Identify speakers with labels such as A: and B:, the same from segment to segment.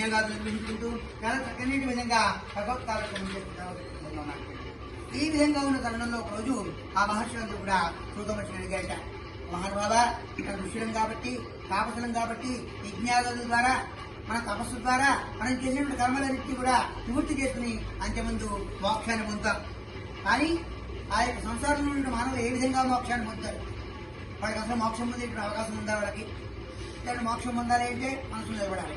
A: యజ్ఞాగాదులు నిర్వహించుకుంటూ చాలా చక్కని విధంగా భగవత్కాలను ఈ విధంగా ఉన్న తరుణంలో ఒక రోజు ఆ మహర్షులందరూ కూడా సూతమర్షిని అడిగాట, మహానుభావ ఇక్కడ ఋషులం కాబట్టి తాపసులం కాబట్టి యజ్ఞాగాదుల ద్వారా మన తపస్సు ద్వారా మనం చేసినటువంటి కర్మలన్నింటినీ కూడా నివృత్తి చేసుకుని అంతమందు మోక్షాన్ని పొందుతాం. కానీ ఆ యొక్క సంసారంలో ఉన్న మానవులు ఏ విధంగా మోక్షాన్ని పొందుతారు? వాళ్ళకి అసలు మోక్షం పొందేటువంటి అవకాశం ఉందా? వాళ్ళకి ఇలాంటి మోక్షం పొందాలి అంటే మనసు నిలబడాలి.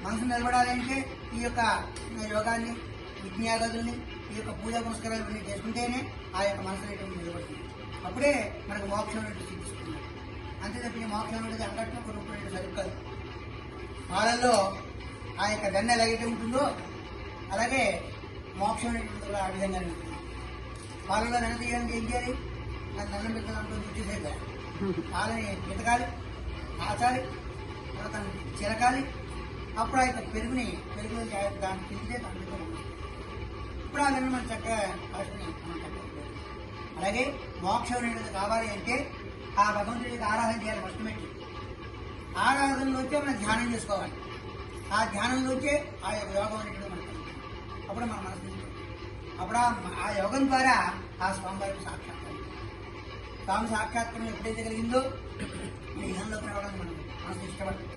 A: మనసు నిలబడాలి అంటే ఈ యొక్క యోగాన్ని యజ్ఞాగాదుల్ని ఈ యొక్క పూజా పురస్కారాలు చేసుకుంటేనే ఆ యొక్క మనసు అనేటువంటి నిలబడుతుంది. అప్పుడే మనకు మోక్షం అనేది సిద్ధిస్తుంది. అంతే తప్పి మోక్షం అనేది అంగట్లో కొనుక్కునే సరుకు. పాలల్లో ఆ యొక్క వెన్న ఎలాగైతే ఉంటుందో అలాగే మోక్షం అనేటువంటి కూడా ఆ విధంగానే ఉంటుంది. పాలలో వెన్న తీయాలంటే ఏం చేయాలి? దాన్ని దండం పెట్టాలంటూ చూసేదా పాలని ఎతకాలి, కాచాలి, తర్వాత చిరకాలి. అప్పుడు ఆ యొక్క పెరుగులో దాన్ని తింటే దాంట్లో ఇప్పుడు ఆ వెన్న మనం చక్కగా కాసుకుని అలాగే మోక్షం అనేది కావాలి అంటే ఆ భగవంతుడికి ఆరాధన చేయాలి. ఫస్ట్ పెట్టి ఆరాధనలోంచే మనం ధ్యానం చేసుకోవాలి. ఆ ధ్యానంలోంచే ఆ యొక్క యోగం అనేటువంటి మనకు అప్పుడు మన మనసు అప్పుడు ఆ యోగం ద్వారా ఆ స్వామివారికి సాక్షాత్కారం. స్వామి సాక్షాత్కారం ఎప్పుడైతే కలిగిందో ఈ ఇహంలోకి రావడం మనం మనసు ఇష్టపడుతుంది.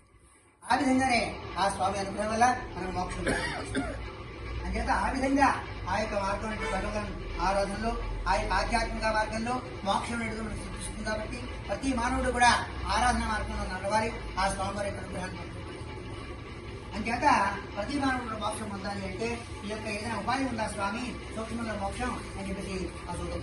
A: ఆ విధంగానే ఆ స్వామి అనుగ్రహం వల్ల మనకు మోక్షం అంచేత ఆ విధంగా ఆ యొక్క మార్గం భగవన్ ఆరాధనలో ఆ యొక్క ఆధ్యాత్మిక మార్గంలో మోక్షం అనేది మనకు సిద్ధిస్తుంది. కాబట్టి ప్రతి మానవుడు కూడా ఆరాధన మార్గంలో నడవాలి, ఆ స్వామివారి యొక్క అనుగ్రహాన్ని పొందుతుంది. అంచేత ప్రతి మానవుడు మోక్షం పొందాలి అంటే ఈ యొక్క ఏదైనా ఉపాయం ఉందా స్వామి సూక్ష్మంలో మోక్షం అని చెప్పేసి ఆ సూచన